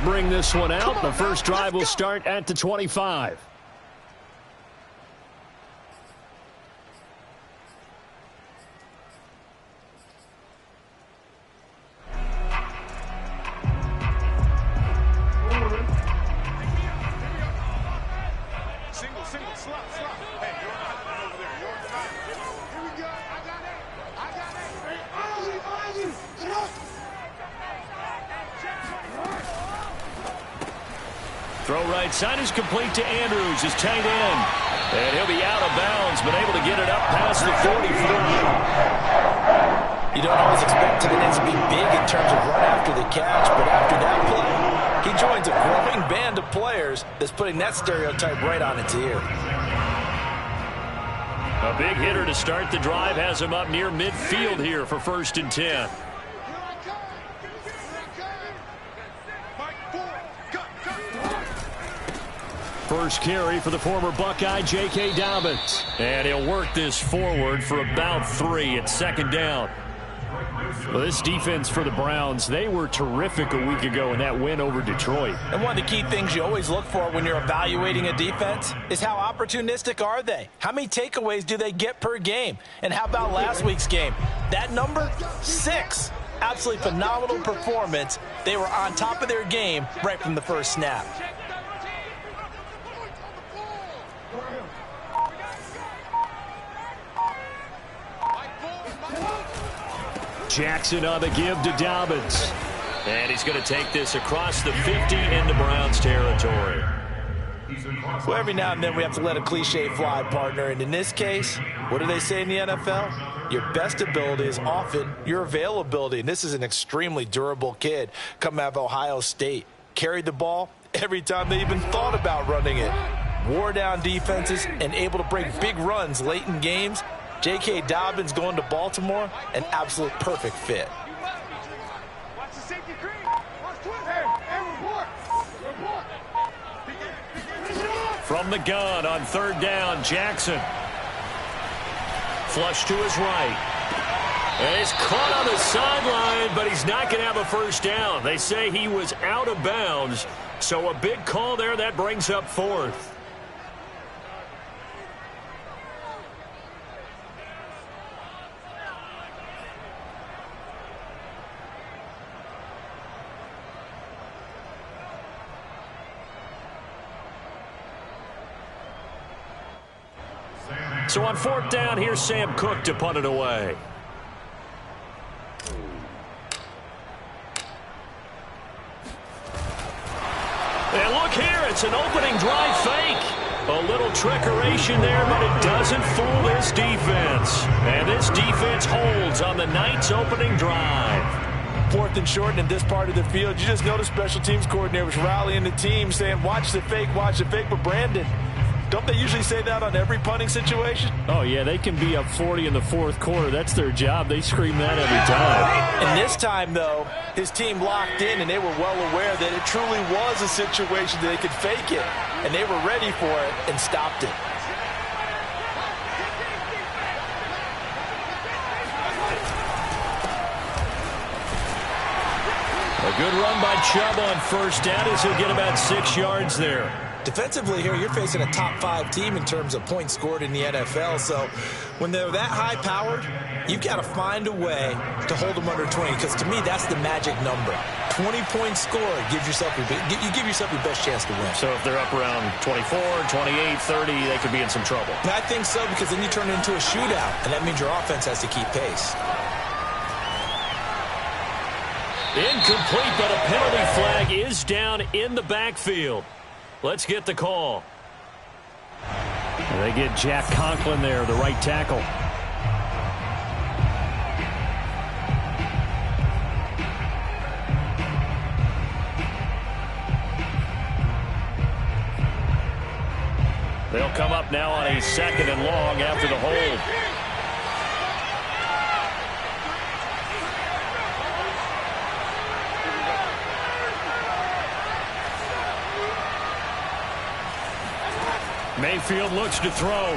bring this one out. The first drive will start at the 25. Throw right side is complete to Andrews, his tight end. And he'll be out of bounds, but able to get it up past the 45. You don't always expect tight ends to be big in terms of run after the catch, but after that play, he joins a growing band of players that's putting that stereotype right on its ear. A big hitter to start the drive has him up near midfield here for 1st and 10. First carry for the former Buckeye, J.K. Dobbins. And he'll work this forward for about 3 at 2nd down. Well, this defense for the Browns, they were terrific a week ago in that win over Detroit. And one of the key things you always look for when you're evaluating a defense is how opportunistic are they? How many takeaways do they get per game? And how about last week's game? That number, 6. Absolutely phenomenal performance. They were on top of their game right from the first snap. Jackson on the give to Dobbins. And he's going to take this across the 50 into Browns territory. Well, every now and then we have to let a cliche fly, partner. And in this case, what do they say in the NFL? Your best ability is often your availability. And this is an extremely durable kid coming out of Ohio State. Carried the ball every time they even thought about running it. Wore down defenses and able to break big runs late in games. J.K. Dobbins going to Baltimore, an absolute perfect fit. From the gun on 3rd down, Jackson. Flush to his right. And he's caught on the sideline, but he's not going to have a 1st down. They say he was out of bounds, so a big call there. That brings up 4th. So on 4th down, here's Sam Cook to punt it away. And look here, it's an opening drive fake. A little trickeration there, but it doesn't fool this defense. And this defense holds on the night's opening drive. 4th and short in this part of the field. You just notice special teams coordinators rallying the team saying, watch the fake, but Brandon, don't they usually say that on every punting situation? Oh, yeah, they can be up 40 in the 4th quarter. That's their job. They scream that every time. And this time, though, his team locked in, and they were well aware that it truly was a situation that they could fake it. And they were ready for it and stopped it. A good run by Chubb on 1st down as he'll get about 6 yards there. Defensively here, you're facing a top 5 team in terms of points scored in the NFL. So when they're that high-powered, you've got to find a way to hold them under 20. Because to me, that's the magic number. 20 points scored gives yourself you give yourself your best chance to win. So if they're up around 24, 28, 30, they could be in some trouble. And I think so, because then you turn it into a shootout, and that means your offense has to keep pace. Incomplete, but a penalty flag is down in the backfield. Let's get the call. They get Jack Conklin there, the right tackle. They'll come up now on a 2nd and long after the hold. Mayfield looks to throw.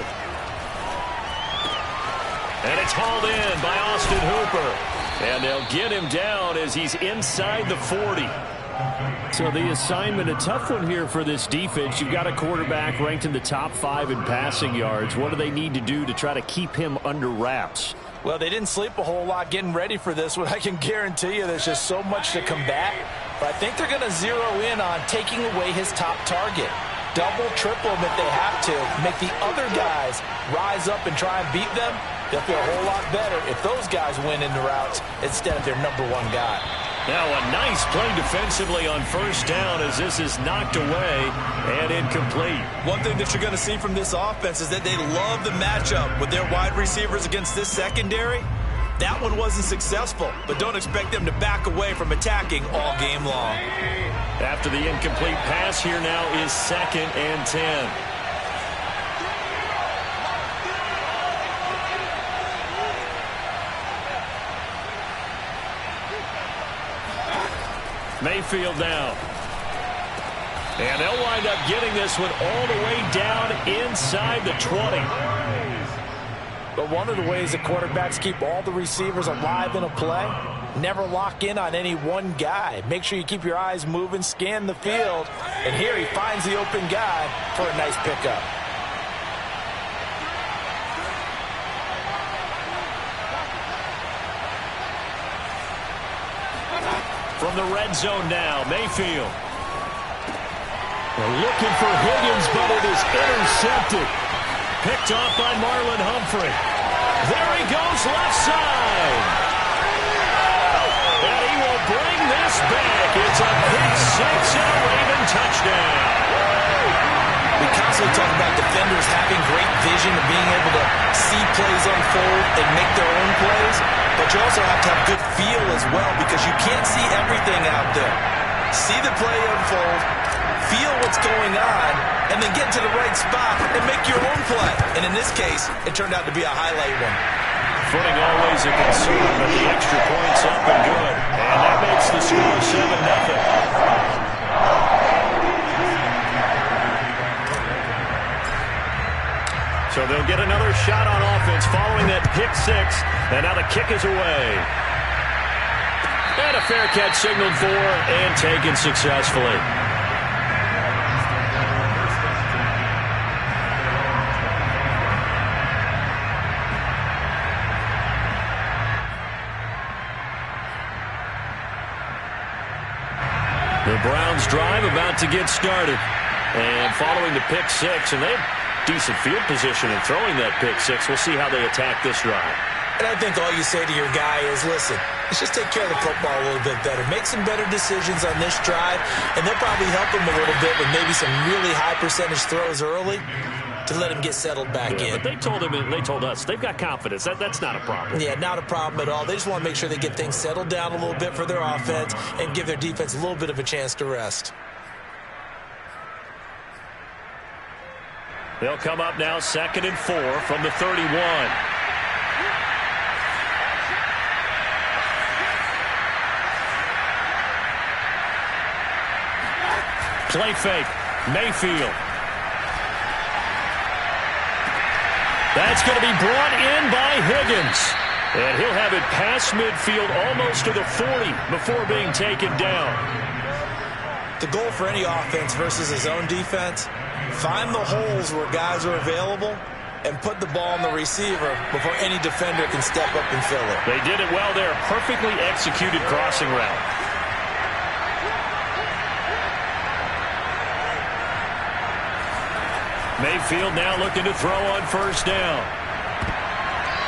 And it's hauled in by Austin Hooper. And they'll get him down as he's inside the 40. So the assignment, a tough one here for this defense. You've got a quarterback ranked in the top 5 in passing yards. What do they need to do to try to keep him under wraps? Well, they didn't sleep a whole lot getting ready for this one. I can guarantee you there's just so much to combat. But I think they're going to zero in on taking away his top target. Double, triple him if they have to. Make the other guys rise up and try and beat them. They'll feel a whole lot better if those guys win in the routes instead of their number 1 guy. Now a nice play defensively on first down as this is knocked away and incomplete. One thing that you're going to see from this offense is that they love the matchup with their wide receivers against this secondary. That one wasn't successful, but don't expect them to back away from attacking all game long. After the incomplete pass, here now is 2nd and 10. Mayfield now. And they'll wind up getting this one all the way down inside the 20. But one of the ways the quarterbacks keep all the receivers alive in a play, never lock in on any one guy. Make sure you keep your eyes moving, scan the field. And here he finds the open guy for a nice pickup. From the red zone now, Mayfield. They're looking for Higgins, but it is intercepted. Picked off by Marlon Humphrey. There he goes, left side. And he will bring this back. It's a pick 6 and a Raven touchdown. We constantly talk about defenders having great vision and being able to see plays unfold and make their own plays. But you also have to have good feel as well because you can't see everything out there. See the play unfold, feel what's going on, and then get to the right spot and make your own play. And in this case, it turned out to be a highlight one. Footing always a concern, but the extra point's up and good. And that makes the score 7-0. So they'll get another shot on offense following that pick 6. And now the kick is away. And a fair catch signaled for and taken successfully. The Browns drive about to get started. And following the pick 6, and they have decent field position in throwing that pick 6. We'll see how they attack this drive. And I think all you say to your guy is, listen, let's just take care of the football a little bit better. Make some better decisions on this drive, and they'll probably help him a little bit with maybe some really high percentage throws early to let him get settled back in. But they told us they've got confidence. That's not a problem. Yeah, not a problem at all. They just want to make sure they get things settled down a little bit for their offense and give their defense a little bit of a chance to rest. They'll come up now 2nd and 4 from the 31. Play fake. Mayfield. That's going to be brought in by Higgins. And he'll have it past midfield almost to the 40 before being taken down. The goal for any offense versus his own defense, find the holes where guys are available and put the ball on the receiver before any defender can step up and fill it. They did it well there. Perfectly executed crossing route. Mayfield now looking to throw on first down.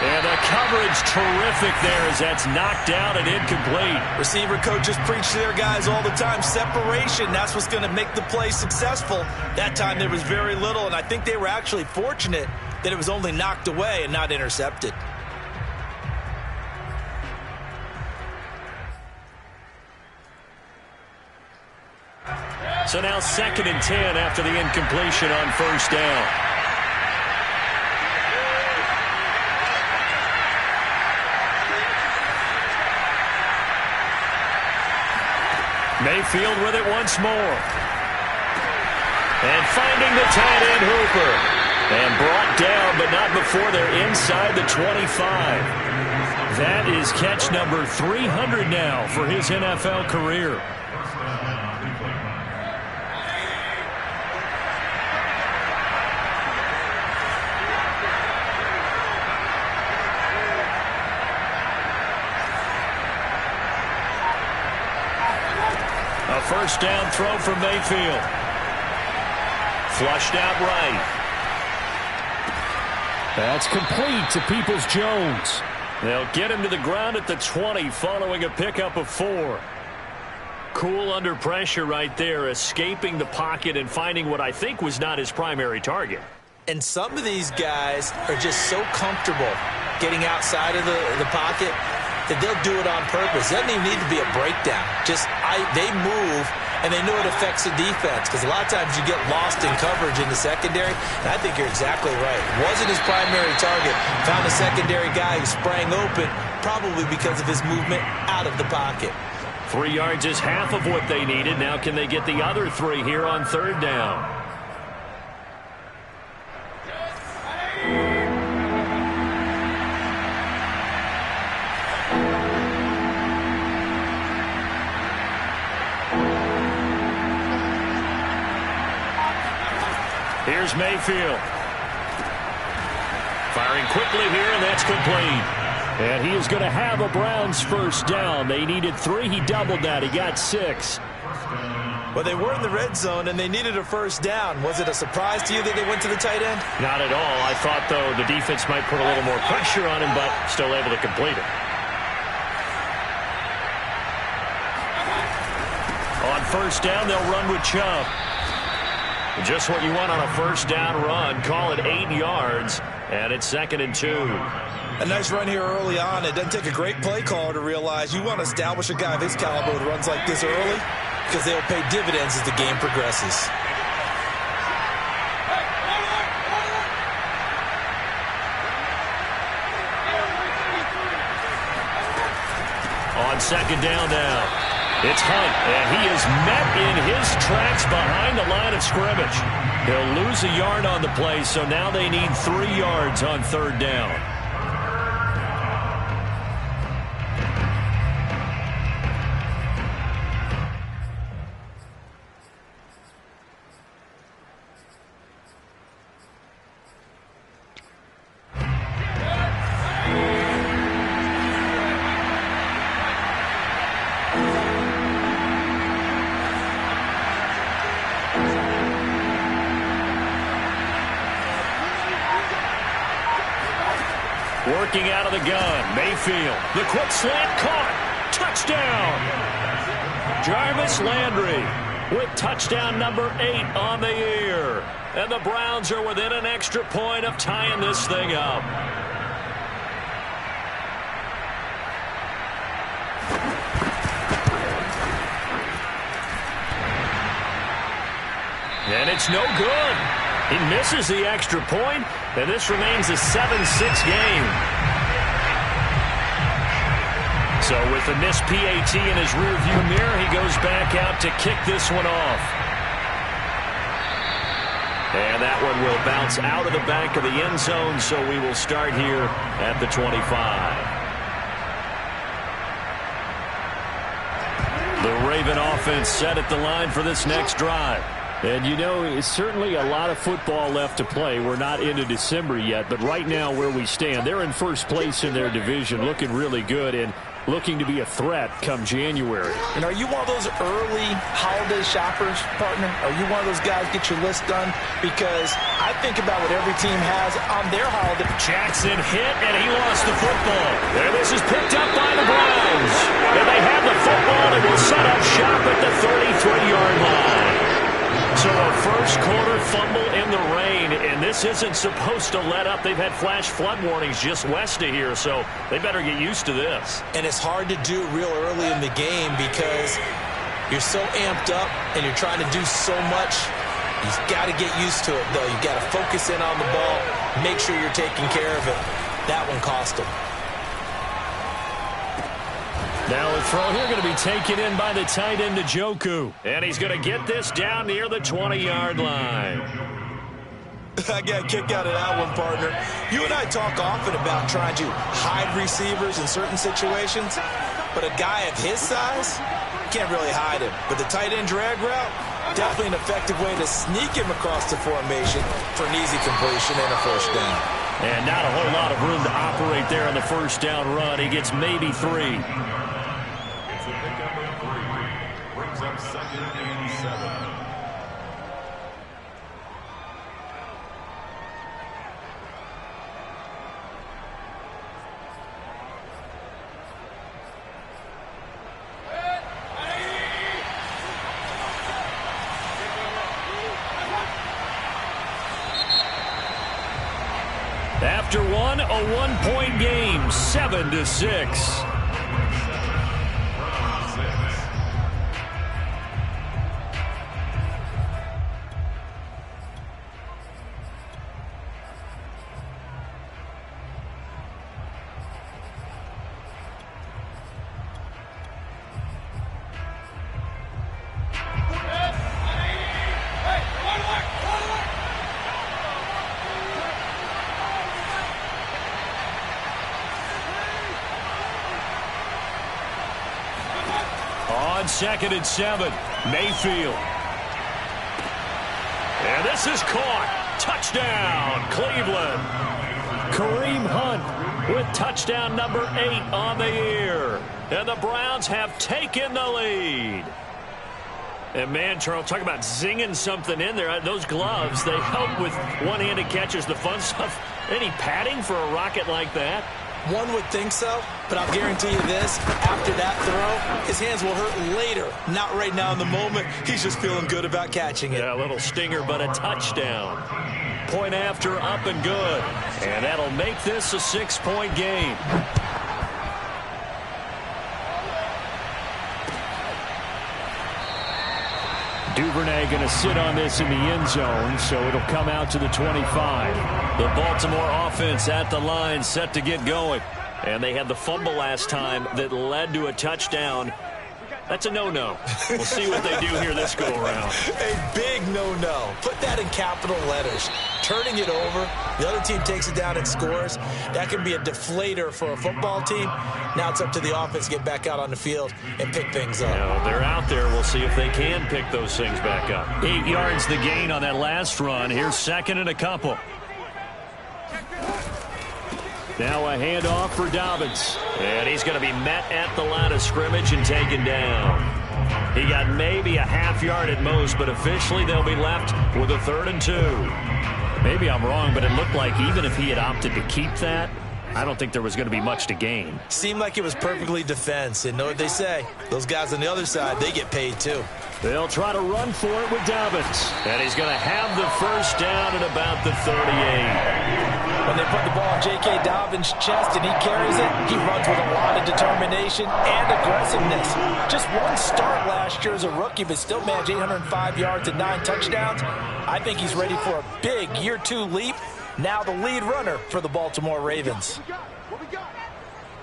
And the coverage terrific there as that's knocked out and incomplete. Receiver coaches preach to their guys all the time. Separation, that's what's going to make the play successful. That time there was very little, and I think they were actually fortunate that it was only knocked away and not intercepted. So now 2nd and 10 after the incompletion on first down. Mayfield with it once more. And finding the tight end Hooper. And brought down, but not before they're inside the 25. That is catch number 300 now for his NFL career. first down throw from Mayfield. Flushed out right. That's complete to Peoples-Jones. They'll get him to the ground at the 20 following a pickup of 4. Cool under pressure right there, escaping the pocket and finding what I think was not his primary target. And some of these guys are just so comfortable getting outside of the pocket that they'll do it on purpose. It doesn't even need to be a breakdown. They move, and they know it affects the defense, because a lot of times you get lost in coverage in the secondary, and I think you're exactly right. Wasn't his primary target. Found a secondary guy who sprang open, probably because of his movement out of the pocket. 3 yards is half of what they needed. Now can they get the other 3 here on third down? Here's Mayfield. Firing quickly here, and that's complete. And he is going to have a Browns first down. They needed 3. He doubled that. He got 6. Well, they were in the red zone, and they needed a first down. Was it a surprise to you that they went to the tight end? Not at all. I thought, though, the defense might put a little more pressure on him, but still able to complete it. On first down, they'll run with Chubb. Just what you want on a first down run. Call it 8 yards, and it's 2nd and 2. A nice run here early on. It doesn't take a great play caller to realize you want to establish a guy of his caliber with runs like this early, because they'll pay dividends as the game progresses. On second down now. It's Hunt, and he is met in his tracks behind the line of scrimmage. He'll lose a yard on the play, so now they need 3 yards on third down. Working out of the gun, Mayfield. The quick slant caught. Touchdown. Jarvis Landry with touchdown number 8 on the year. And the Browns are within an extra point of tying this thing up. And it's no good. He misses the extra point, and this remains a 7-6 game. So with the missed PAT in his rearview mirror, he goes back out to kick this one off. And that one will bounce out of the back of the end zone, so we will start here at the 25. The Raven offense set at the line for this next drive. And, you know, it's certainly a lot of football left to play. We're not into December yet, but right now where we stand, they're in first place in their division, looking really good and looking to be a threat come January. And are you one of those early holiday shoppers, partner? Are you one of those guys get your list done? Because I think about what every team has on their holiday. Jackson hit, and he lost the football. And this is picked up by the Browns. And they have the football and will set up shop at the 33-yard line. So a first-quarter fumble in the rain, and this isn't supposed to let up. They've had flash flood warnings just west of here, so they better get used to this. And it's hard to do real early in the game because you're so amped up and you're trying to do so much. You've got to get used to it, though. You've got to focus in on the ball, make sure you're taking care of it. That one cost them. Now the throw here going to be taken in by the tight end Njoku. And he's going to get this down near the 20-yard line. I got a kick out of that one, partner. You and I talk often about trying to hide receivers in certain situations, but a guy of his size can't really hide him. But the tight end drag route, definitely an effective way to sneak him across the formation for an easy completion and a first down. And not a whole lot of room to operate there on the first down run. He gets maybe 3. It's a pickup of 3. Brings up 2nd and After one, a one-point game, 7-6. On 2nd and 7, Mayfield. And this is caught. Touchdown, Cleveland. Kareem Hunt with touchdown number 8 on the year. And the Browns have taken the lead. And man, Charles, talk about zinging something in there. Those gloves, they help with one-handed catches, the fun stuff. Any padding for a rocket like that? One would think so, but I'll guarantee you this, after that throw, his hands will hurt later, not right now in the moment. He's just feeling good about catching it. Yeah, a little stinger, but a touchdown. Point after, up and good. And that'll make this a 6-point game. Duvernay going to sit on this in the end zone, so it'll come out to the 25. The Baltimore offense at the line, set to get going. And they had the fumble last time that led to a touchdown. That's a no-no. We'll see what they do here this go-around. A big no-no. Put that in capital letters. Turning it over, the other team takes it down and scores. That can be a deflator for a football team. Now it's up to the offense to get back out on the field and pick things up. Now, they're out there. We'll see if they can pick those things back up. 8 yards the gain on that last run. Here's 2nd and a couple. Now a handoff for Dobbins. And he's going to be met at the line of scrimmage and taken down. He got maybe a half yard at most, but officially they'll be left with a 3rd and 2. Maybe I'm wrong, but it looked like even if he had opted to keep that, I don't think there was going to be much to gain. Seemed like it was perfectly defense. And know what they say? Those guys on the other side, they get paid too. They'll try to run for it with Dobbins. And he's going to have the first down at about the 38. When they put the ball in J.K. Dobbins' chest and he carries it, he runs with a lot of determination and aggressiveness. Just one start last year as a rookie, but still managed 805 yards and 9 touchdowns. I think he's ready for a big year 2 leap. Now the lead runner for the Baltimore Ravens. What we got?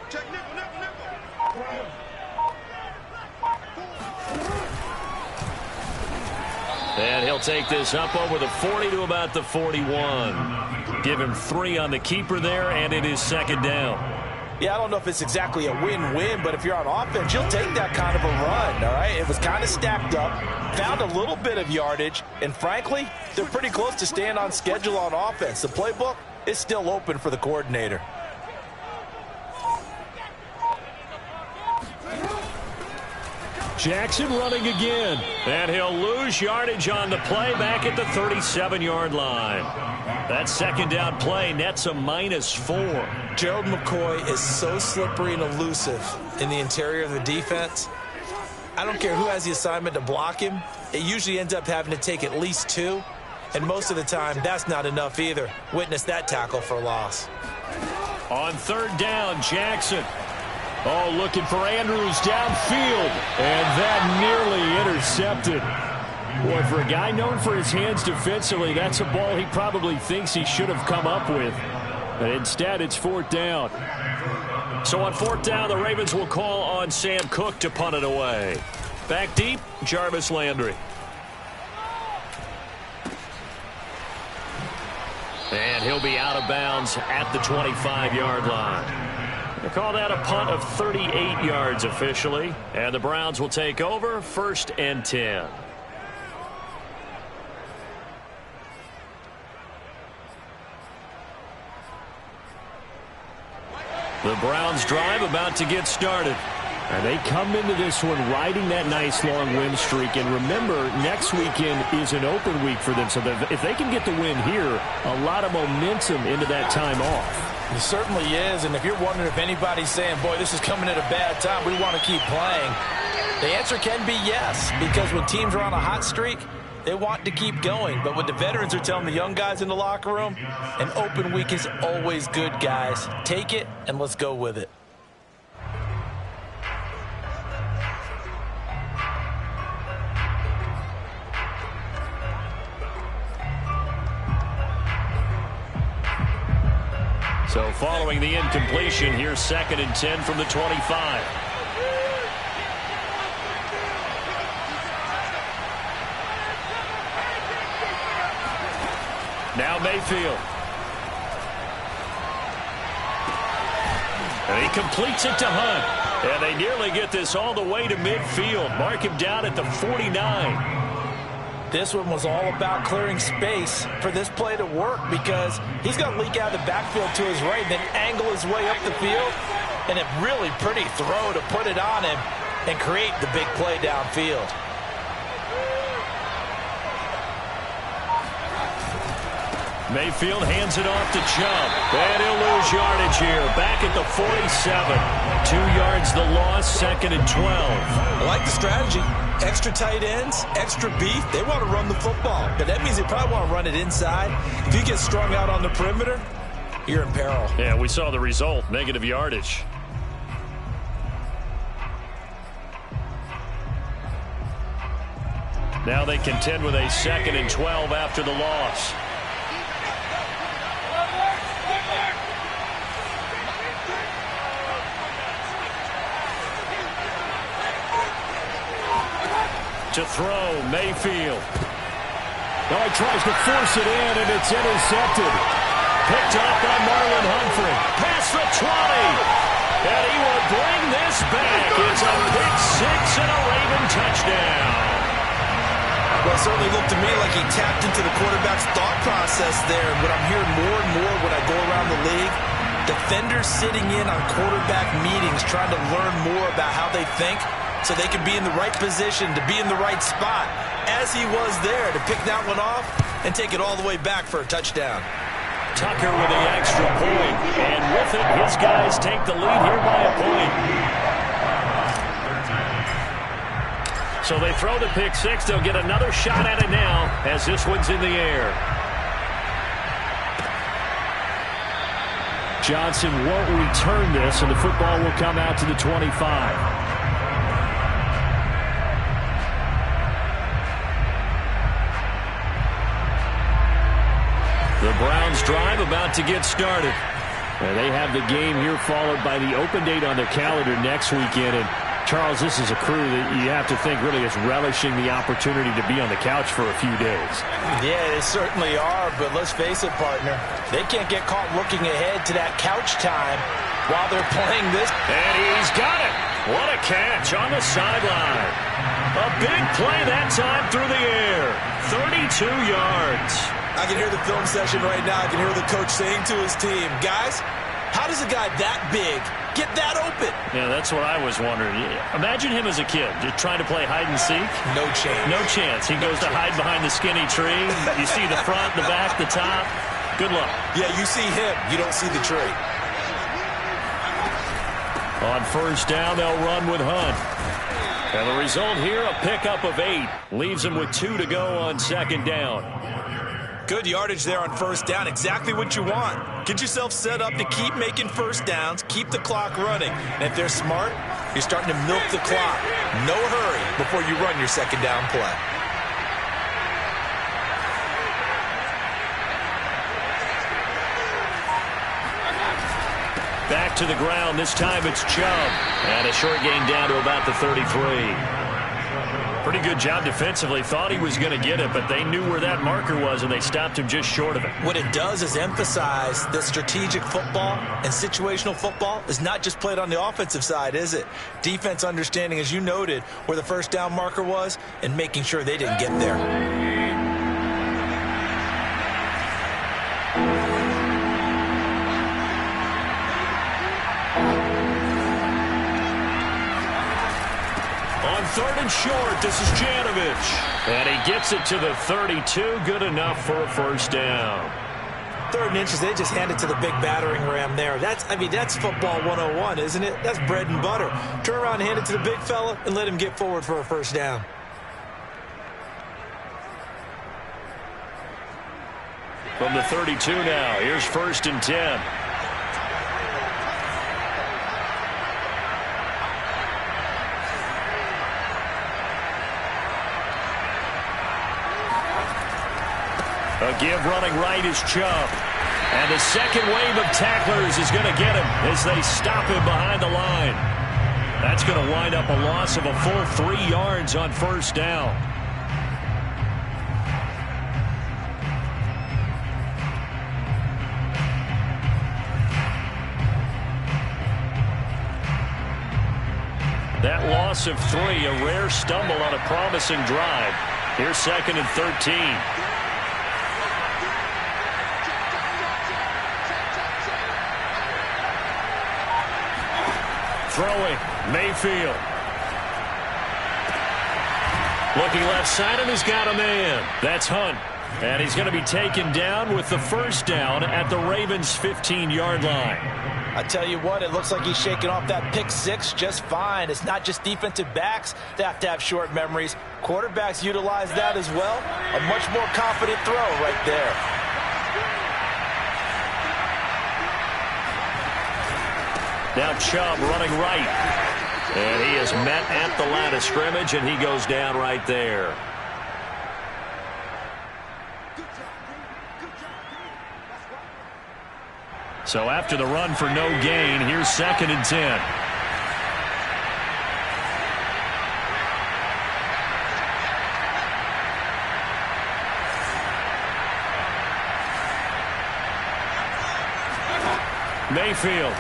Check nickel. And he'll take this up over the 40 to about the 41. Give him 3 on the keeper there, and it is 2nd down. Yeah, I don't know if it's exactly a win-win, but if you're on offense, you'll take that kind of a run, all right? It was kind of stacked up, found a little bit of yardage, and frankly, they're pretty close to staying on schedule on offense. The playbook is still open for the coordinator. Jackson running again. And he'll lose yardage on the play back at the 37-yard line. That 2nd down play nets a -4. Gerald McCoy is so slippery and elusive in the interior of the defense. I don't care who has the assignment to block him. It usually ends up having to take at least 2. And most of the time, that's not enough either. Witness that tackle for loss. On 3rd down, Jackson. Oh, looking for Andrews downfield. And that nearly intercepted. Boy, for a guy known for his hands defensively, that's a ball he probably thinks he should have come up with. But instead, it's 4th down. So on 4th down, the Ravens will call on Sam Cook to punt it away. Back deep, Jarvis Landry. And he'll be out of bounds at the 25-yard line. They call that a punt of 38 yards officially. And the Browns will take over 1st and 10. The Browns drive about to get started. And they come into this one riding that nice long win streak. And remember, next weekend is an open week for them. So if they can get the win here, a lot of momentum into that time off. It certainly is. And if you're wondering if anybody's saying, boy, this is coming at a bad time, we want to keep playing, the answer can be yes. Because when teams are on a hot streak, they want to keep going. But what the veterans are telling the young guys in the locker room, an open week is always good, guys. Take it and let's go with it. So following the incompletion, here's 2nd and 10 from the 25. Now Mayfield. And he completes it to Hunt. And they nearly get this all the way to midfield. Mark him down at the 49. This one was all about clearing space for this play to work because he's going to leak out of the backfield to his right, then angle his way up the field. And a really pretty throw to put it on him and create the big play downfield. Mayfield hands it off to Chubb. And he'll lose yardage here. Back at the 47. 2 yards the loss, 2nd and 12. I like the strategy. Extra tight ends, extra beef. They want to run the football. But that means they probably want to run it inside. If you get strung out on the perimeter, you're in peril. Yeah, we saw the result. Negative yardage. Now they contend with a 2nd and 12 after the loss. To throw, Mayfield. Now he tries to force it in, and it's intercepted. Picked up by Marlon Humphrey. Past the 20. And he will bring this back. It's a pick six and a Raven touchdown. Well, it certainly looked to me like he tapped into the quarterback's thought process there. What I'm hearing more and more when I go around the league, defenders sitting in on quarterback meetings trying to learn more about how they think, so they can be in the right position, to be in the right spot, as he was there, to pick that one off and take it all the way back for a touchdown. Tucker with the extra point, and with it, his guys take the lead here by a point. So they throw the pick six. They'll get another shot at it now as this one's in the air. Johnson won't return this, and the football will come out to the 25. The Browns drive about to get started. And they have the game here followed by the open date on their calendar next weekend. And Charles, this is a crew that you have to think really is relishing the opportunity to be on the couch for a few days. Yeah, they certainly are, but let's face it, partner. They can't get caught looking ahead to that couch time while they're playing this. And he's got it. What a catch on the sideline. A big play that time through the air. 32 yards. I can hear the film session right now. I can hear the coach saying to his team, guys, how does a guy that big get that open? Yeah, that's what I was wondering. Imagine him as a kid, just trying to play hide and seek. No chance. No chance. He goes to hide behind the skinny tree. You see the front, the back, the top. Good luck. Yeah, you see him. You don't see the tree. On first down, they'll run with Hunt. And the result here, a pickup of 8. Leaves them with 2 to go on second down. Good yardage there on first down. Exactly what you want. Get yourself set up to keep making first downs, keep the clock running. And if they're smart, you're starting to milk the clock. No hurry before you run your second down play. Back to the ground. This time it's Chubb. And a short gain down to about the 33. Pretty good job defensively. Thought he was going to get it, but they knew where that marker was, and they stopped him just short of it. What it does is emphasize that strategic football and situational football is not just played on the offensive side, is it? Defense understanding, as you noted, where the first down marker was and making sure they didn't get there. third and short. This is Janovich. And he gets it to the 32. Good enough for a first down. 3rd and inches, they just hand it to the big battering ram there. That's football 101, isn't it? That's bread and butter. Turn around, hand it to the big fella, and let him get forward for a first down. From the 32 now, here's 1st and 10. A give running right is Chubb. And the second wave of tacklers is going to get him as they stop him behind the line. That's going to wind up a loss of a full 3 yards on first down. That loss of 3, a rare stumble on a promising drive. Here's 2nd and 13. Throwing, Mayfield. Looking left side, and he's got a man. That's Hunt. And he's going to be taken down with the first down at the Ravens' 15-yard line. I tell you what, it looks like he's shaking off that pick 6 just fine. It's not just defensive backs that have to have short memories. Quarterbacks utilize that as well. A much more confident throw right there. Now Chubb running right. And he is met at the line of scrimmage, and he goes down right there. So after the run for no gain, here's 2nd and 10. Mayfield.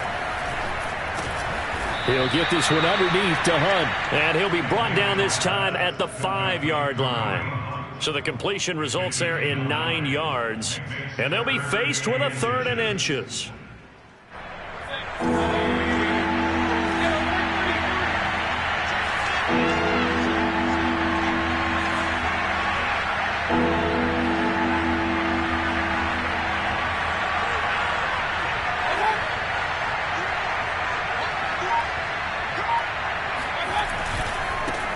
He'll get this one underneath to Hunt, and he'll be brought down this time at the 5-yard line. So the completion results there in 9 yards, and they'll be faced with a 3rd and inches.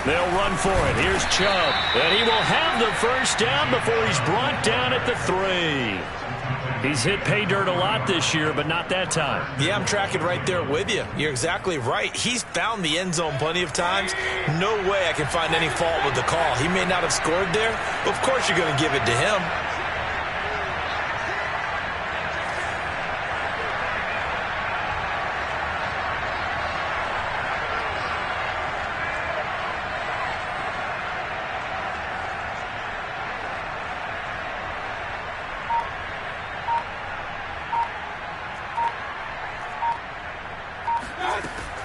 They'll run for it. Here's Chubb. And he will have the first down before he's brought down at the 3. He's hit pay dirt a lot this year, but not that time. Yeah, I'm tracking right there with you. You're exactly right. He's found the end zone plenty of times. No way I can find any fault with the call. He may not have scored there, but of course you're going to give it to him.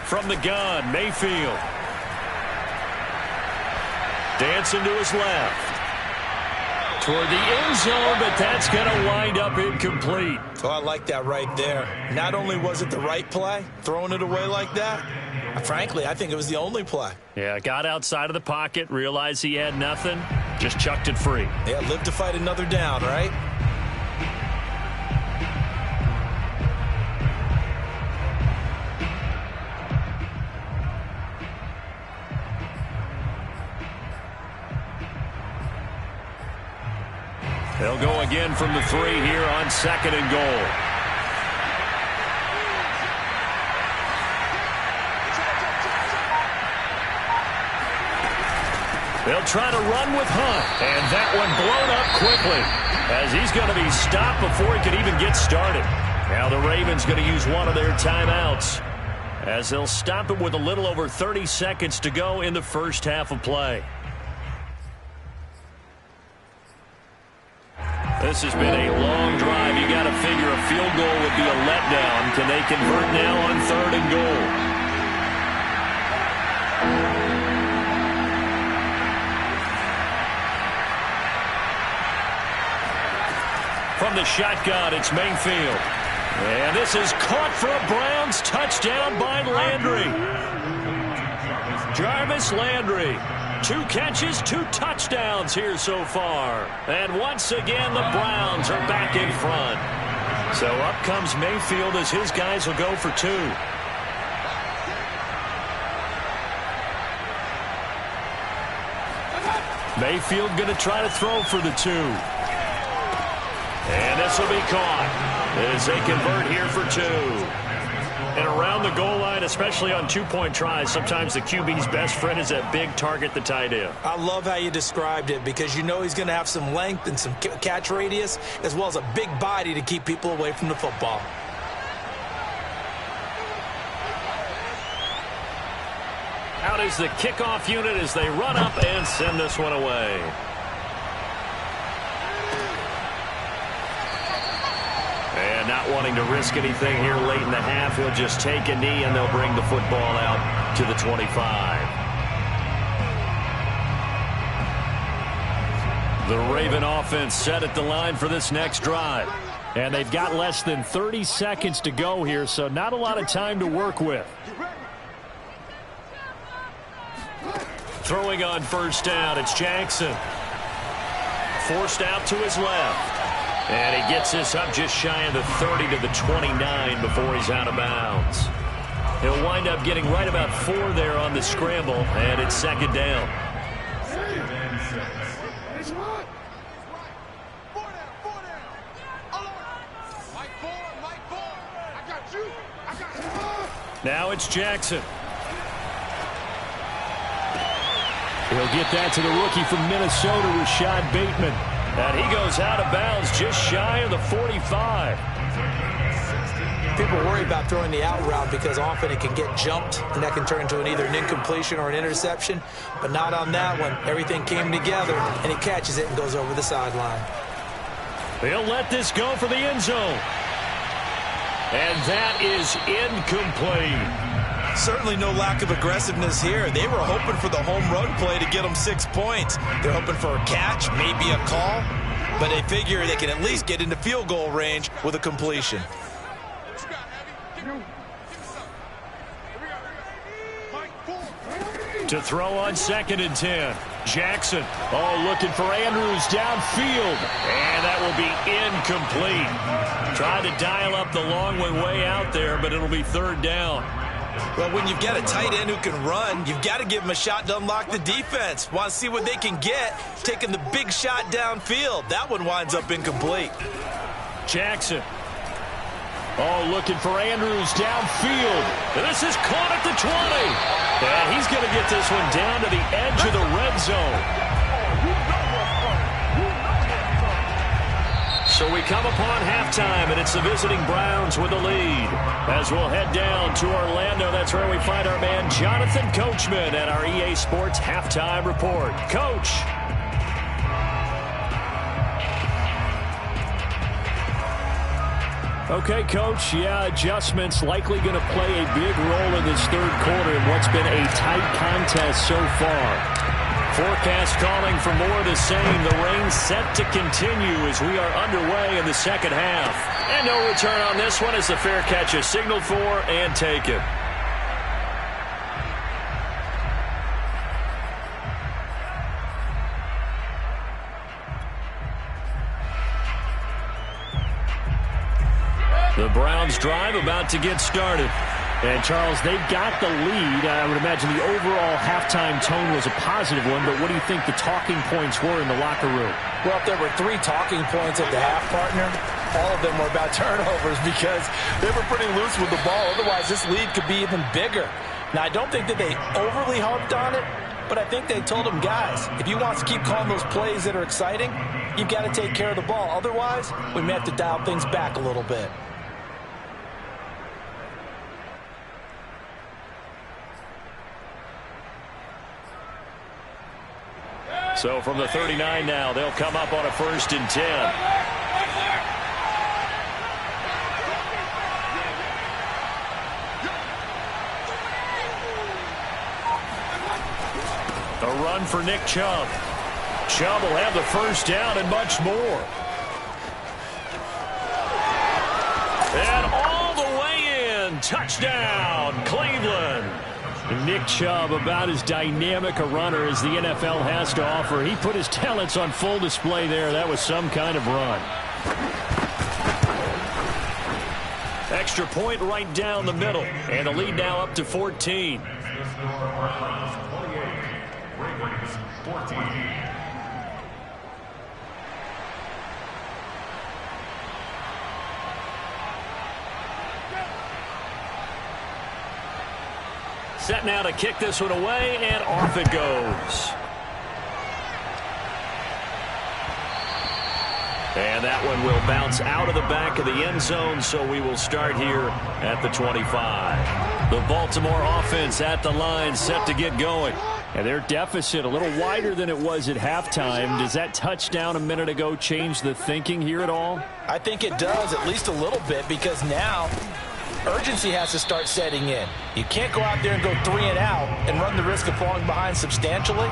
From the gun, Mayfield. Dancing to his left. Toward the end zone, but that's going to wind up incomplete. Oh, I like that right there. Not only was it the right play, throwing it away like that, frankly, I think it was the only play. Yeah, got outside of the pocket, realized he had nothing, just chucked it free. Yeah, live to fight another down, right? They'll go again from the 3 here on 2nd and goal. They'll try to run with Hunt, and that one blown up quickly as he's going to be stopped before he can even get started. Now the Ravens going to use one of their timeouts as they'll stop him with a little over 30 seconds to go in the first half of play. This has been a long drive. You got to figure a field goal would be a letdown. Can they convert now on 3rd and goal? From the shotgun, it's Mayfield. And this is caught for a Browns touchdown by Landry. Jarvis Landry, 2 catches, 2 touchdowns here so far. And once again, the Browns are back in front. So up comes Mayfield as his guys will go for 2. Mayfield going to try to throw for the 2. And this will be caught as they convert here for 2. And around the goal line, especially on 2-point tries, sometimes the QB's best friend is that big target, the tight end. I love how you described it because you know he's going to have some length and some catch radius as well as a big body to keep people away from the football. Out is the kickoff unit as they run up and send this one away. And not wanting to risk anything here late in the half, he'll just take a knee and they'll bring the football out to the 25. The Raven offense set at the line for this next drive. And they've got less than 30 seconds to go here, so not a lot of time to work with. Throwing on first down, it's Jackson. Forced out to his left. And he gets this up just shy of the 30 to the 29 before he's out of bounds. He'll wind up getting right about 4 there on the scramble, and it's second down. Now it's Jackson. He'll get that to the rookie from Minnesota, Rashad Bateman. And he goes out of bounds just shy of the 45. People worry about throwing the out route because often it can get jumped, and that can turn into either an incompletion or an interception. But not on that one. Everything came together, and he catches it and goes over the sideline. He'll let this go for the end zone. And that is incomplete. Certainly no lack of aggressiveness here. They were hoping for the home run play to get them 6 points. They're hoping for a catch, maybe a call, but they figure they can at least get into field goal range with a completion. To throw on 2nd and 10. Jackson, looking for Andrews downfield. And that will be incomplete. Tried to dial up the long way out there, but it'll be 3rd down. Well, when you've got a tight end who can run, you've got to give him a shot to unlock the defense. Want to see what they can get, taking the big shot downfield. That one winds up incomplete. Jackson. Looking for Andrews downfield. And this is caught at the 20. And he's going to get this one down to the edge of the red zone. So we come upon halftime, and it's the visiting Browns with the lead. As we'll head down to Orlando, that's where we find our man Jonathan Coachman at our EA Sports Halftime Report. Coach. Okay, Coach, adjustments likely going to play a big role in this 3rd quarter in what's been a tight contest so far. Forecast calling for more of the same. The rain set to continue as we are underway in the 2nd half. And no return on this one as the fair catch is signaled for and taken. The Browns drive about to get started. And, Charles, they've got the lead. I would imagine the overall halftime tone was a positive one, but what do you think the talking points were in the locker room? Well, if there were 3 talking points at the half, partner, all of them were about turnovers because they were pretty loose with the ball. Otherwise, this lead could be even bigger. Now, I don't think that they overly harped on it, but I think they told them, guys, if you want to keep calling those plays that are exciting, you've got to take care of the ball. Otherwise, we may have to dial things back a little bit. So from the 39 now, they'll come up on a 1st and 10. A run for Nick Chubb. Chubb will have the 1st down and much more. And all the way in. Touchdown, Cleveland. Nick Chubb, about as dynamic a runner as the NFL has to offer. He put his talents on full display there. That was some kind of run. Extra point right down the middle. And the lead now up to 14. Set now to kick this one away, and off it goes. And that one will bounce out of the back of the end zone, so we will start here at the 25. The Baltimore offense at the line, set to get going. And their deficit a little wider than it was at halftime. Does that touchdown a minute ago change the thinking here at all? I think it does, at least a little bit, because now urgency has to start setting in. You can't go out there and go 3 and out and run the risk of falling behind substantially,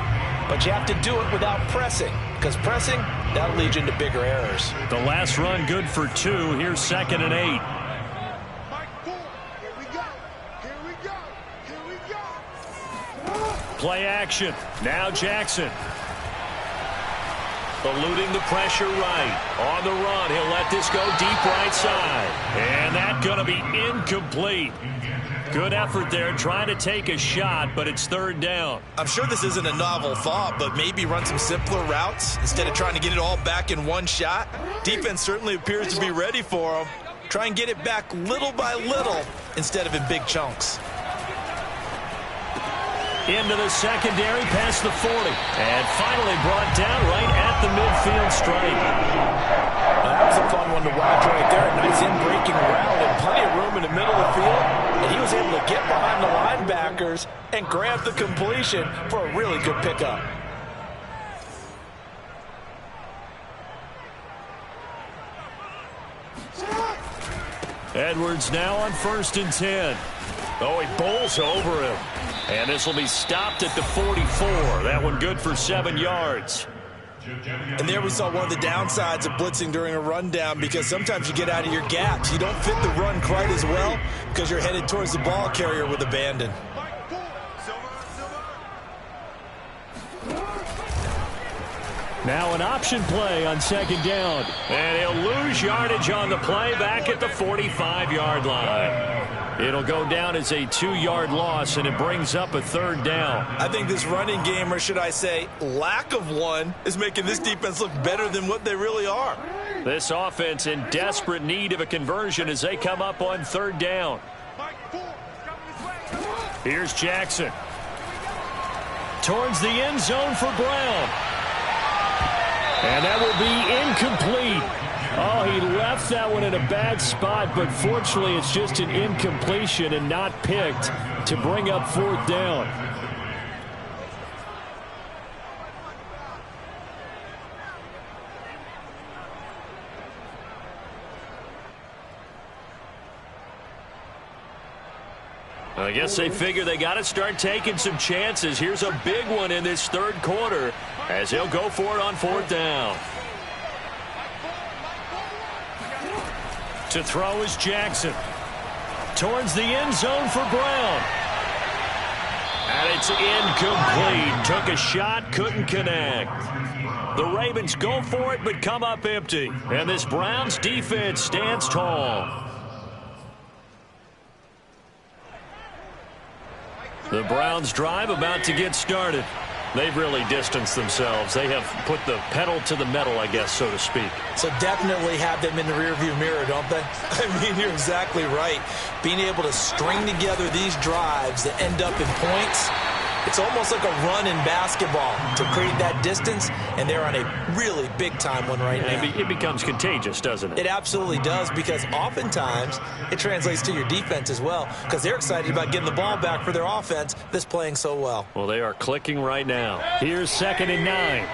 but you have to do it without pressing, because pressing, that'll lead you into bigger errors. The last run good for 2. Here's 2nd and 8. Play action. Now Jackson. Eluding the pressure right. On the run, he'll let this go deep right side. And that's going to be incomplete. Good effort there, trying to take a shot, but it's 3rd down. I'm sure this isn't a novel thought, but maybe run some simpler routes instead of trying to get it all back in one shot. Defense certainly appears to be ready for them. Try and get it back little by little instead of in big chunks. Into the secondary, past the 40. And finally brought down right at the midfield stripe. Now, that was a fun one to watch right there. A nice in-breaking route and plenty of room in the middle of the field. And he was able to get behind the linebackers and grab the completion for a really good pickup. Edwards now on 1st and 10. Oh, he bowls over him. And this will be stopped at the 44. That one good for 7 yards. And there we saw one of the downsides of blitzing during a rundown, because sometimes you get out of your gaps. You don't fit the run quite as well because you're headed towards the ball carrier with abandon. Now an option play on 2nd down. And he'll lose yardage on the play back at the 45-yard line. It'll go down as a 2-yard loss, and it brings up a 3rd down. I think this running game, or should I say lack of one, is making this defense look better than what they really are. This offense in desperate need of a conversion as they come up on 3rd down. Here's Jackson. Towards the end zone for Brown. And that will be incomplete. Oh, he left that one in a bad spot, but fortunately it's just an incompletion and not picked to bring up 4th down. I guess they figure they got to start taking some chances. Here's a big one in this 3rd quarter as he'll go for it on 4th down. To throw is Jackson. Towards the end zone for Brown. And it's incomplete. Took a shot, couldn't connect. The Ravens go for it, but come up empty. And this Browns defense stands tall. The Browns drive about to get started. They've really distanced themselves. They have put the pedal to the metal, I guess, so to speak. So definitely have them in the rearview mirror, don't they? I mean, you're exactly right. Being able to string together these drives that end up in points, it's almost like a run in basketball to create that distance, and they're on a really big-time one right now. It becomes contagious, doesn't it? It absolutely does, because oftentimes it translates to your defense as well, because they're excited about getting the ball back for their offense that's playing so well. Well, they are clicking right now. Here's 2nd and 9.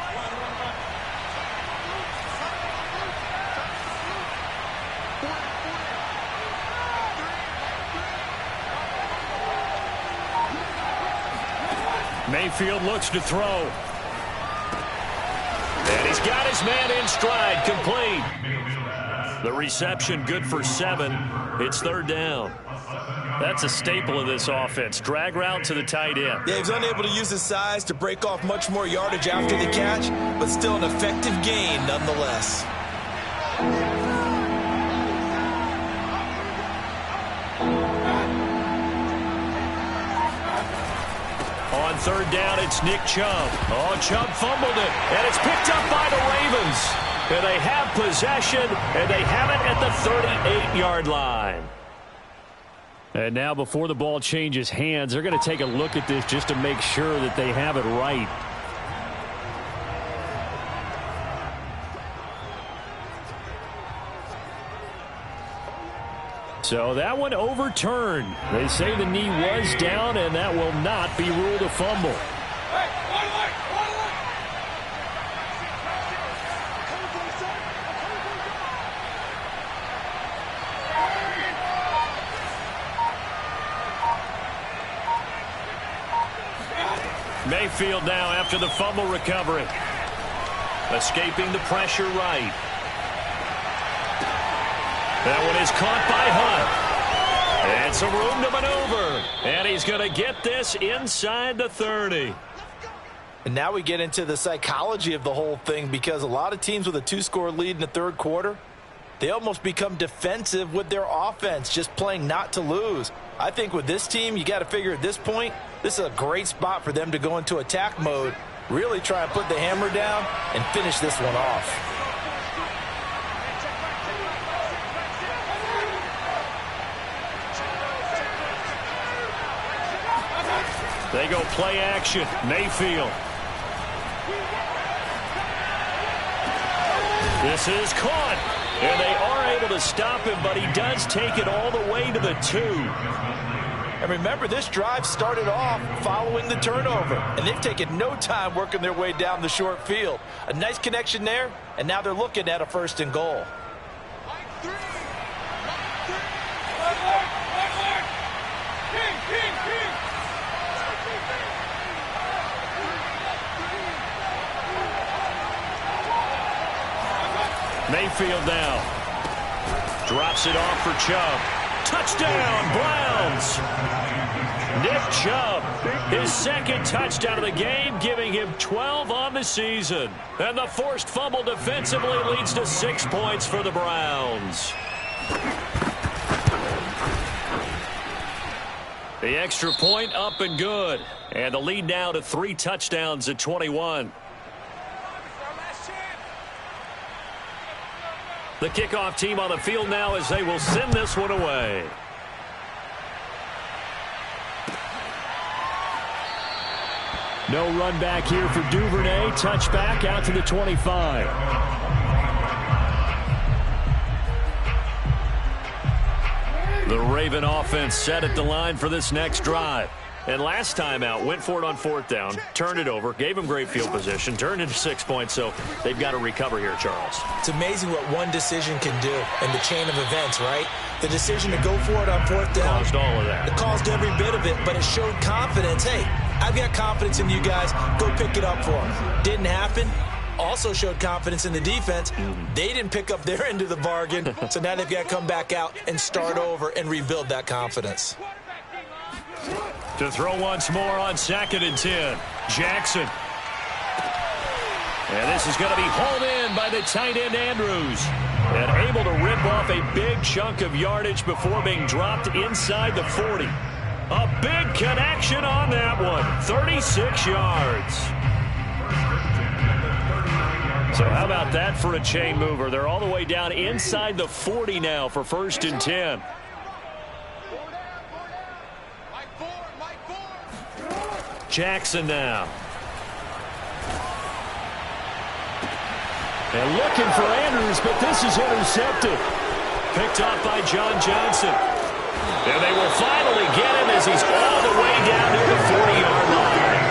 Mayfield looks to throw. And he's got his man in stride, complete. The reception good for 7. It's 3rd down. That's a staple of this offense. Drag route to the tight end. Yeah, he's unable to use his size to break off much more yardage after the catch, but still an effective gain nonetheless. On 3rd down, it's Nick Chubb. Oh, Chubb fumbled it, and it's picked up by the Ravens. And they have possession, and they have it at the 38-yard line. And now before the ball changes hands, they're going to take a look at this just to make sure that they have it right. So that one overturned. They say the knee was down, and that will not be ruled a fumble. Mayfield now after the fumble recovery. Escaping the pressure right. That one is caught by Hunt. And some room to maneuver. And he's going to get this inside the 30. And now we get into the psychology of the whole thing, because a lot of teams with a 2-score lead in the 3rd quarter, they almost become defensive with their offense, just playing not to lose. I think with this team, you got to figure at this point, this is a great spot for them to go into attack mode, really try and put the hammer down and finish this one off. They go play action. Mayfield. This is caught. And they are able to stop him, but he does take it all the way to the 2. And remember, this drive started off following the turnover, and they've taken no time working their way down the short field. A nice connection there, and now they're looking at a 1st and goal. Mayfield now. Drops it off for Chubb. Touchdown, Browns. Nick Chubb, his 2nd touchdown of the game, giving him 12 on the season. And the forced fumble defensively leads to 6 points for the Browns. The extra point up and good. And the lead now to 3 touchdowns at 21. The kickoff team on the field now as they will send this one away. No run back here for Duvernay. Touchback out to the 25. The Raven offense set at the line for this next drive. And last time out, went for it on 4th down, turned it over, gave them great field position, turned into 6 points, so they've got to recover here, Charles. It's amazing what one decision can do in the chain of events, right? The decision to go for it on 4th down. Caused all of that. It caused every bit of it, but it showed confidence. Hey, I've got confidence in you guys. Go pick it up for them. Didn't happen. Also showed confidence in the defense. They didn't pick up their end of the bargain, so now they've got to come back out and start over and rebuild that confidence. To throw once more on 2nd and 10. Jackson. And this is going to be hauled in by the tight end Andrews. And able to rip off a big chunk of yardage before being dropped inside the 40. A big connection on that one. 36 yards. So how about that for a chain mover? They're all the way down inside the 40 now for 1st and 10. Jackson now. And looking for Andrews, but this is intercepted. Picked off by John Johnson. And they will finally get him as he's all the way down near the 40-yard line.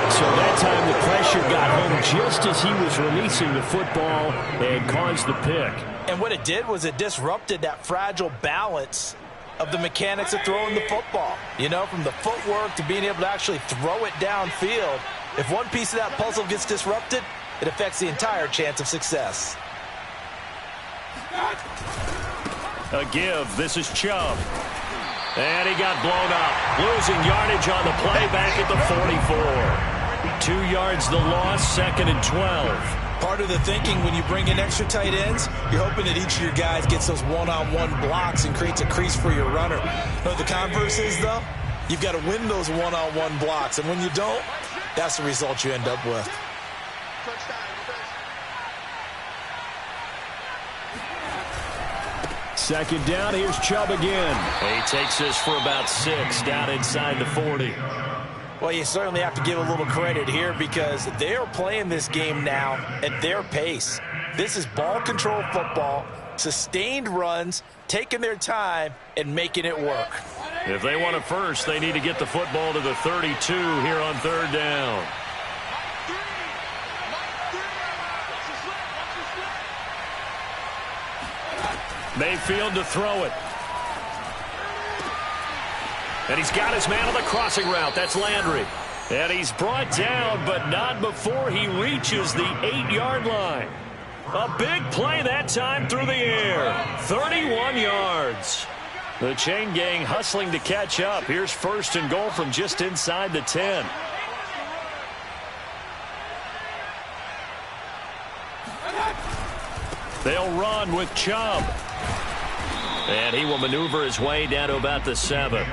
So that time the pressure got home just as he was releasing the football and caused the pick. And what it did was it disrupted that fragile balance of the mechanics of throwing the football. You know, from the footwork to being able to actually throw it downfield. If one piece of that puzzle gets disrupted, it affects the entire chance of success. A give. This is Chubb. And he got blown up. Losing yardage on the play back at the 44. 2 yards the loss, 2nd and 12. Part of the thinking when you bring in extra tight ends, you're hoping that each of your guys gets those one-on-one blocks and creates a crease for your runner. No, the converse is, though, you've got to win those one-on-one blocks. And when you don't, that's the result you end up with. Second down, here's Chubb again. He takes this for about 6 down inside the 40. Well, you certainly have to give a little credit here because they are playing this game now at their pace. This is ball control football, sustained runs, taking their time, and making it work. If they want it first, they need to get the football to the 32 here on 3rd down. Mayfield to throw it. And he's got his man on the crossing route. That's Landry. And he's brought down, but not before he reaches the 8-yard line. A big play that time through the air. 31 yards. The chain gang hustling to catch up. Here's 1st and goal from just inside the 10. They'll run with Chubb. And he will maneuver his way down to about the 7.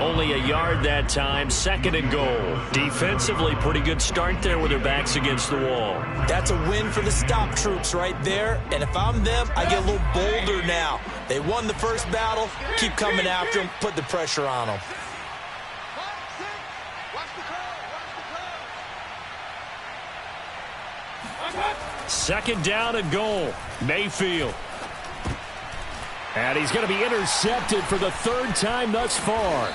Only a yard that time, 2nd and goal. Defensively, pretty good start there with their backs against the wall. That's a win for the stop troops right there. And if I'm them, I get a little bolder now. They won the first battle. Keep coming after them. Put the pressure on them. Second down and goal. Mayfield. And he's going to be intercepted for the 3rd time thus far.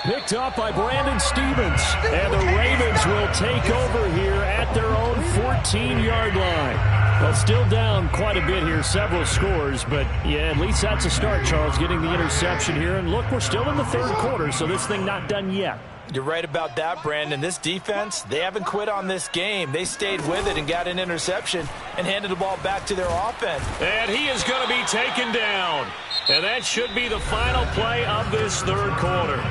Picked up by Brandon Stephens. And the Ravens will take over here at their own 14-yard line. Well, still down quite a bit here, several scores. But, yeah, at least that's a start, Charles, getting the interception here. And, look, we're still in the 3rd quarter, so this thing not done yet. You're right about that, Brandon. This defense, they haven't quit on this game. They stayed with it and got an interception and handed the ball back to their offense. And he is going to be taken down. And that should be the final play of this 3rd quarter.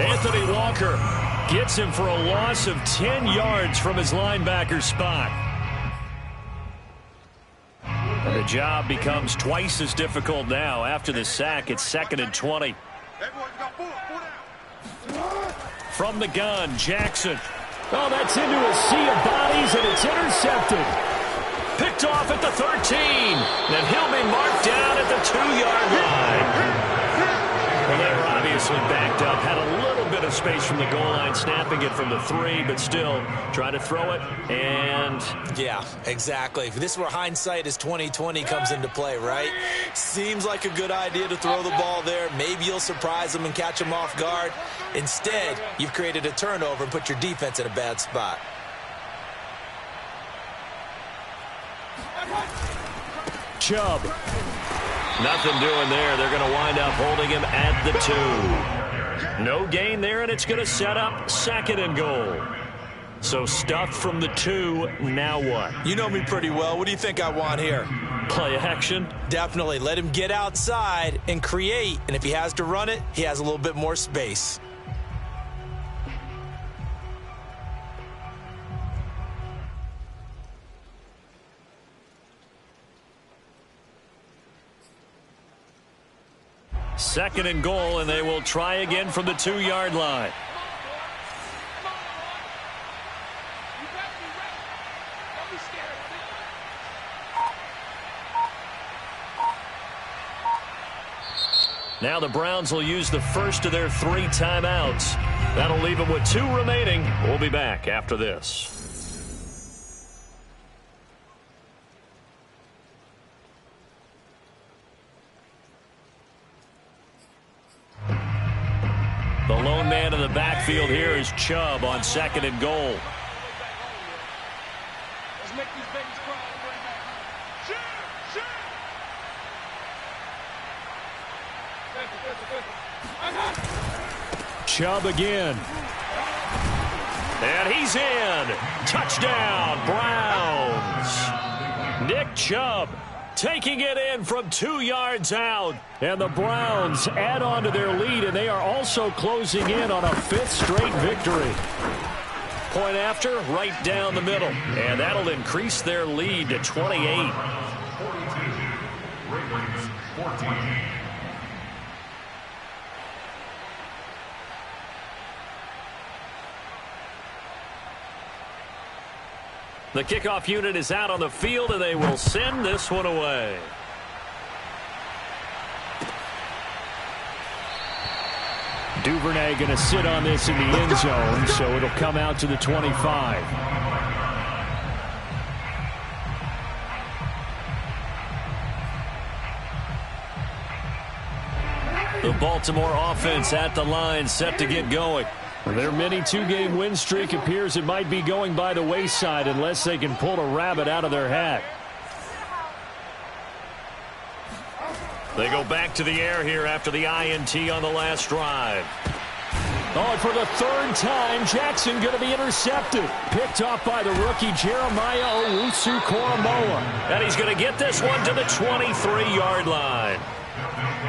Anthony Walker gets him for a loss of 10 yards from his linebacker spot. And the job becomes twice as difficult now. After the sack, it's 2nd and 20. From the gun, Jackson. Oh, that's into a sea of bodies, and it's intercepted. Picked off at the 13. And he'll be marked down at the 2-yard line. Well, they were obviously backed up. Had a little bit of space from the goal line, snapping it from the 3, but still trying to throw it. And yeah, exactly. This is where hindsight is 20/20 comes into play, right? Seems like a good idea to throw the ball there. Maybe you'll surprise them and catch them off guard. Instead, you've created a turnover and put your defense in a bad spot. Chubb. Nothing doing there. They're going to wind up holding him at the 2. No gain there, and it's going to set up 2nd and goal. So stuffed from the 2. Now what? You know me pretty well. What do you think I want here? Play action? Definitely. Let him get outside and create. And if he has to run it, he has a little bit more space. Second and goal, and they will try again from the 2-yard line. Now the Browns will use the first of their 3 timeouts. That'll leave them with 2 remaining. We'll be back after this. The lone man in the backfield here is Chubb on 2nd and goal. Let's make these babies cry. Chubb again. And he's in. Touchdown, Browns. Nick Chubb taking it in from 2 yards out. And the Browns add on to their lead, and they are also closing in on a 5th straight victory. Point after, right down the middle. And that'll increase their lead to 28. The kickoff unit is out on the field, and they will send this one away. Duvernay going to sit on this in the end zone, so it'll come out to the 25. The Baltimore offense at the line, set to get going. Their mini 2-game win streak appears it might be going by the wayside unless they can pull a rabbit out of their hat. They go back to the air here after the INT on the last drive. Oh, and for the 3rd time, Jackson going to be intercepted. Picked off by the rookie Jeremiah Owusu-Koramoah. And he's going to get this one to the 23-yard line.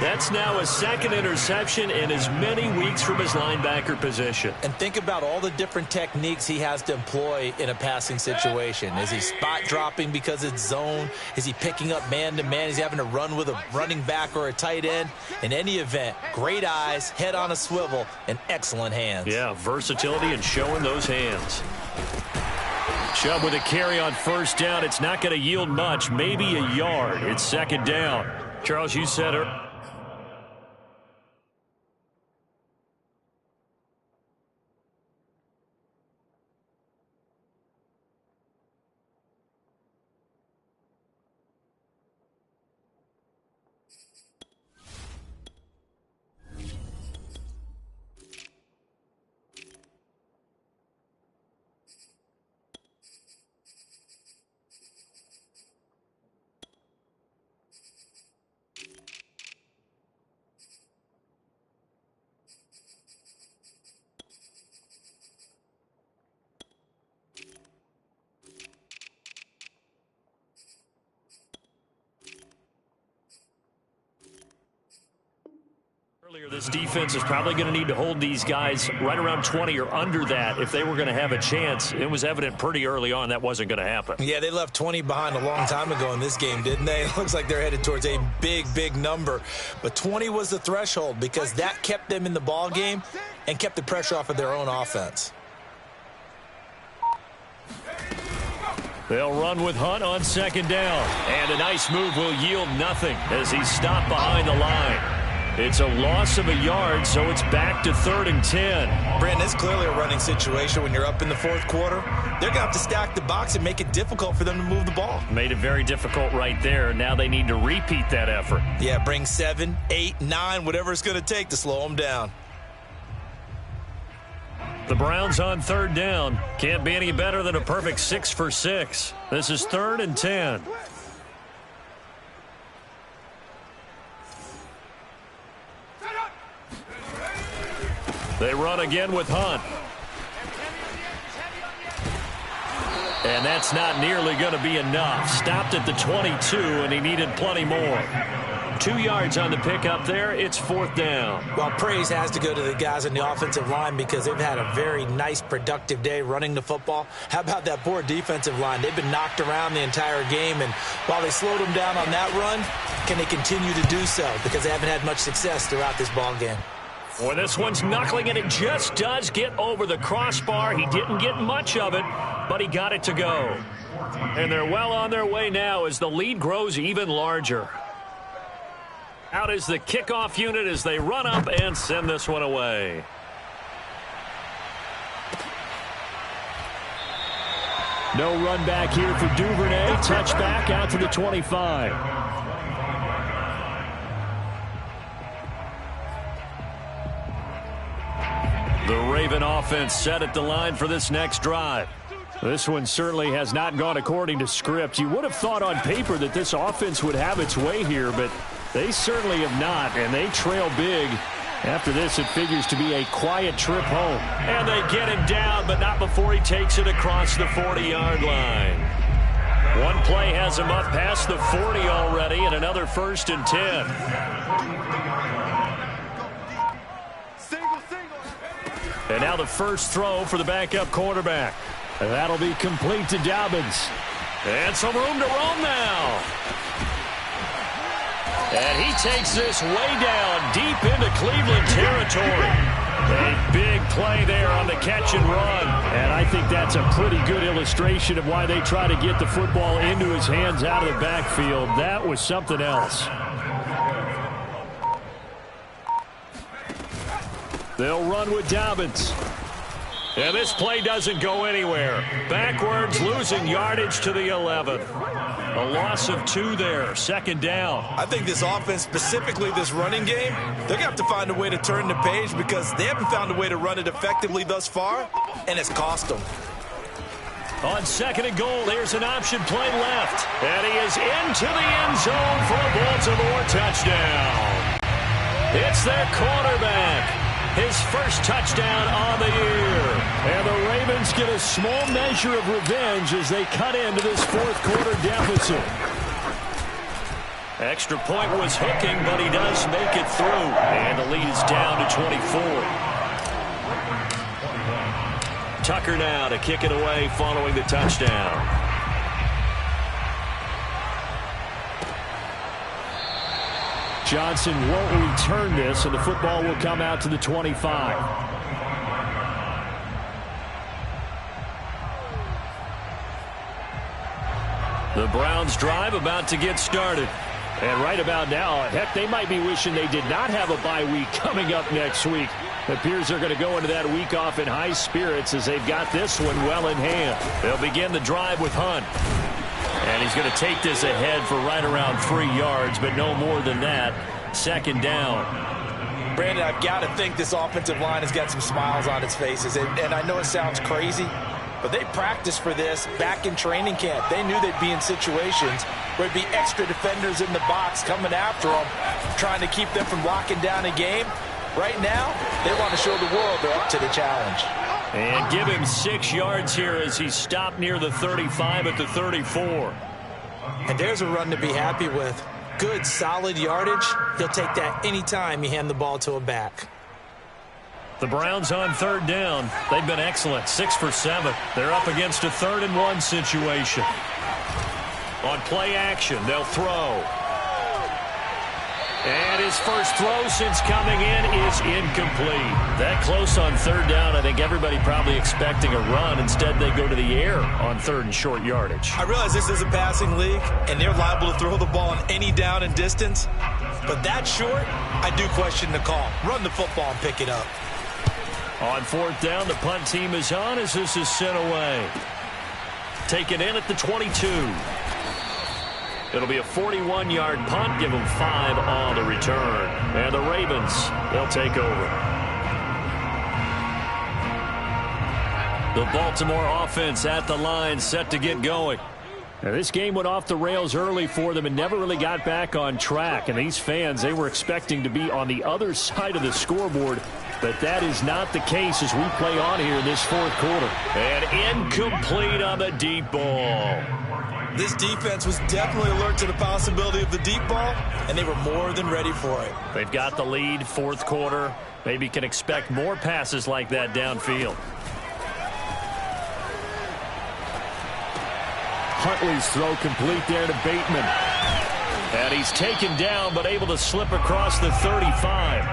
That's now his 2nd interception in as many weeks from his linebacker position. And think about all the different techniques he has to employ in a passing situation. Is he spot dropping because it's zone? Is he picking up man-to-man? Is he having to run with a running back or a tight end? In any event, great eyes, head on a swivel, and excellent hands. Yeah, versatility and showing those hands. Chubb with a carry on 1st down. It's not going to yield much, maybe a yard. It's 2nd down. Charles, you said it. This defense is probably going to need to hold these guys right around 20 or under that if they were going to have a chance. It was evident pretty early on that wasn't going to happen. Yeah, they left 20 behind a long time ago in this game, didn't they? It looks like they're headed towards a big, big number. But 20 was the threshold because that kept them in the ball game and kept the pressure off of their own offense. They'll run with Hunt on 2nd down. And a nice move will yield nothing as he's stopped behind the line. It's a loss of a yard, so it's back to 3rd and 10. Brandon, it's clearly a running situation when you're up in the 4th quarter. They're going to have to stack the box and make it difficult for them to move the ball. Made it very difficult right there. Now they need to repeat that effort. Yeah, bring 7, 8, 9, whatever it's going to take to slow them down. The Browns on 3rd down. Can't be any better than a perfect 6 for 6. This is 3rd and 10. They run again with Hunt. And that's not nearly going to be enough. Stopped at the 22, and he needed plenty more. 2 yards on the pickup there. It's 4th down. Well, praise has to go to the guys on the offensive line because they've had a very nice, productive day running the football. How about that poor defensive line? They've been knocked around the entire game, and while they slowed them down on that run, can they continue to do so? Because they haven't had much success throughout this ball game. Well, this one's knuckling, and it just does get over the crossbar. He didn't get much of it, but he got it to go. And they're well on their way now as the lead grows even larger. Out is the kickoff unit as they run up and send this one away. No run back here for Duvernay. Touchback out to the 25. The Raven offense set at the line for this next drive. This one certainly has not gone according to script. You would have thought on paper that this offense would have its way here, but they certainly have not, and they trail big. After this, it figures to be a quiet trip home. And they get him down, but not before he takes it across the 40-yard line. One play has him up past the 40 already, and another 1st and 10. And now the first throw for the backup quarterback. And that'll be complete to Dobbins. And some room to roam now. And he takes this way down deep into Cleveland territory. A big play there on the catch and run. And I think that's a pretty good illustration of why they try to get the football into his hands out of the backfield. That was something else. They'll run with Dobbins. And this play doesn't go anywhere. Backwards, losing yardage to the 11. A loss of 2 there, 2nd down. I think this offense, specifically this running game, they're going to have to find a way to turn the page because they haven't found a way to run it effectively thus far, and it's cost them. On 2nd and goal, here's an option play left. And he is into the end zone for a Baltimore touchdown. It's their quarterback. His first touchdown on the year. And the Ravens get a small measure of revenge as they cut into this 4th quarter deficit. Extra point was hooking, but he does make it through. And the lead is down to 24. Tucker now to kick it away following the touchdown. Johnson won't return this, and the football will come out to the 25. The Browns drive about to get started. And right about now, heck, they might be wishing they did not have a bye week coming up next week. It appears they're going to go into that week off in high spirits as they've got this one well in hand. They'll begin the drive with Hunt. And he's going to take this ahead for right around 3 yards, but no more than that. 2nd down. Brandon, I've got to think this offensive line has got some smiles on its faces. And I know it sounds crazy, but they practiced for this back in training camp. They knew they'd be in situations where there'd be extra defenders in the box coming after them, trying to keep them from locking down a game. Right now, they want to show the world they're up to the challenge. And give him 6 yards here as he stopped near the 35 at the 34. And there's a run to be happy with. Good, solid yardage. He'll take that anytime you hand the ball to a back. The Browns on 3rd down. They've been excellent, 6 for 7. They're up against a 3rd and 1 situation. On play action, they'll throw. And his first throw since coming in is incomplete. That close on 3rd down, I think everybody probably expecting a run. Instead, they go to the air on 3rd and short yardage. I realize this is a passing league, and they're liable to throw the ball on any down and distance. But that short, I do question the call. Run the football and pick it up. On 4th down, the punt team is on as this is sent away. Taken in at the 22. It'll be a 41-yard punt. Give them 5 on the return. And the Ravens, they'll take over. The Baltimore offense at the line, set to get going. Now, this game went off the rails early for them and never really got back on track. And these fans, they were expecting to be on the other side of the scoreboard. But that is not the case as we play on here in this 4th quarter. And incomplete on the deep ball. This defense was definitely alert to the possibility of the deep ball, and they were more than ready for it. They've got the lead, 4th quarter. Maybe can expect more passes like that downfield. Huntley's throw complete there to Bateman. And he's taken down, but able to slip across the 35.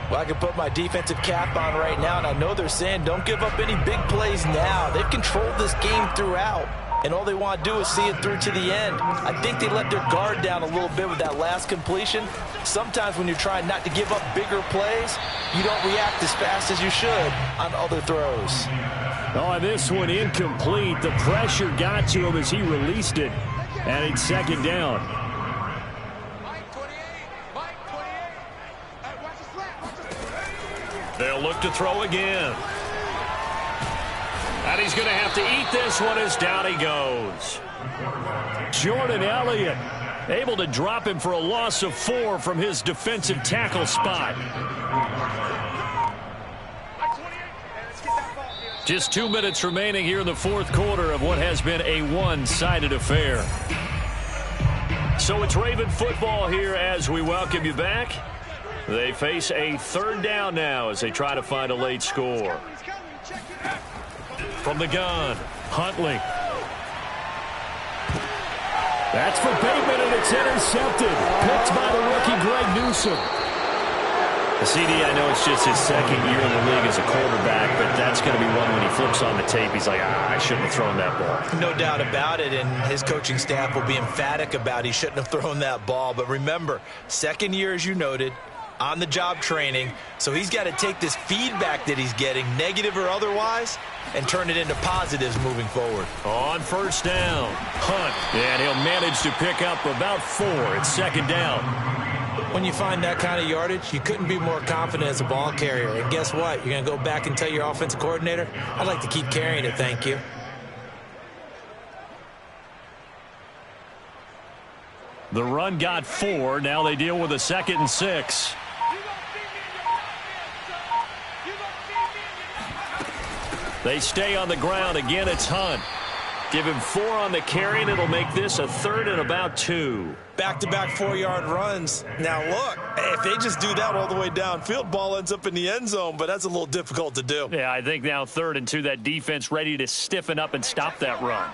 Well, I can put my defensive cap on right now, and I know they're saying don't give up any big plays now. They've controlled this game throughout, and all they want to do is see it through to the end. I think they let their guard down a little bit with that last completion. Sometimes when you're trying not to give up bigger plays, you don't react as fast as you should on other throws. Oh, this one incomplete. The pressure got to him as he released it, and it's 2nd down. They'll look to throw again. And he's going to have to eat this one as down he goes. Jordan Elliott able to drop him for a loss of 4 from his defensive tackle spot. Just 2 minutes remaining here in the fourth quarter of what has been a one-sided affair. So it's Raven football here as we welcome you back. They face a third down now as they try to find a late score. From the gun, Huntley. That's for Bateman, and it's intercepted. Picked by the rookie Greg Newsome. CD, I know it's just his second year in the league as a quarterback, but that's going to be one when he flips on the tape, he's like, I shouldn't have thrown that ball. No doubt about it, and his coaching staff will be emphatic about he shouldn't have thrown that ball. But remember, second year, as you noted, on-the-job training, so he's got to take this feedback that he's getting, negative or otherwise, and turn it into positives moving forward. On first down, Hunt, and he'll manage to pick up about 4. It's second down. When you find that kind of yardage, you couldn't be more confident as a ball carrier. And guess what? You're going to go back and tell your offensive coordinator, I'd like to keep carrying it, thank you. The run got 4. Now they deal with a 2nd and 6. They stay on the ground. Again, it's Hunt. Give him 4 on the carry, and it'll make this a 3rd and about 2. Back-to-back 4-yard runs. Now, look, if they just do that all the way downfield, ball ends up in the end zone, but that's a little difficult to do. Yeah, I think now 3rd and 2, that defense ready to stiffen up and stop that run.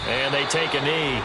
And they take a knee.